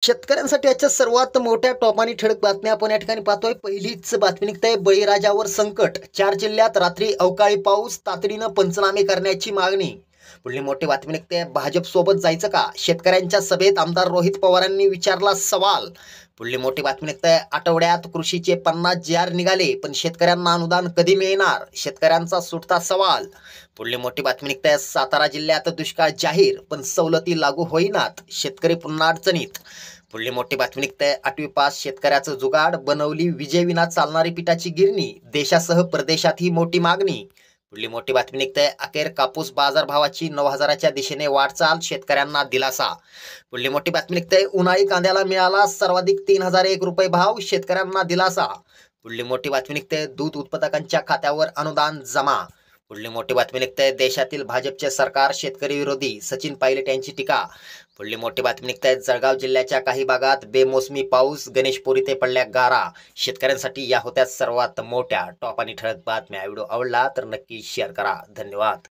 शेतकऱ्यांसाठी आजच्या सर्वात मोठ्या टॉप आणि ठळक बातम्या आपण या ठिकाणी पाहतोय. पहिलीच बातमी निघते, बळीराजावर संकट. 4 जिल्ह्यात रात्री अवकाळी पाऊस, तातडीनं पंचनामे करण्याची मागणी. पुढली मोठी बातमी निघते, भाजप सोबत जायचं का? शेतकऱ्यांच्या सभेत आमदार रोहित पवारांनी विचारला सवाल. पुढली मोठी बातमी निघते, आठवड्यात कृषीचे 50 JR निघाले, पण शेतकऱ्यांना अनुदान कधी मिळणार? शेतकऱ्यांचा सुटता सवाल. पुढली मोठी बातमी निघते, सातारा जिल्ह्यात दुष्काळ जाहीर, पण सवलती लागू होईनात, शेतकरी पुन्हा अडचणीत. पुढली मोठी बातमी निघते, 8वी पास शेतकऱ्याचं जुगाड, बनवली विजेविना चालणारी पिठाची गिरणी, देशासह परदेशात ही मोठी मागणी. पुढली मोठी बातमी निघते, अखेर कापूस बाजारभावाची 9,000च्या दिशेने वाटचाल, शेतकऱ्यांना दिलासा. पुढली मोठी बातमी निघते, उन्हाळी कांद्याला मिळाला सर्वाधिक 3,001 रुपये भाव, शेतकऱ्यांना दिलासा. पुढली मोठी बातमी निघते, दूध उत्पादकांच्या खात्यावर अनुदान जमा. पुढली मोठी बातमी निघते, देशातील भाजपचे सरकार शेतकरी विरोधी, सचिन पायलट यांची टीका. पुढली मोठी बातमी निघते, जळगाव जिल्ह्याच्या काही भागात बेमोसमी पाऊस, गणेशपुरी ते पडल्या गारा. शेतकऱ्यांसाठी या होत्या सर्वात मोठ्या टॉप आणि ठळक बातम्या. व्हिडिओ आवडला तर नक्की शेअर करा. धन्यवाद.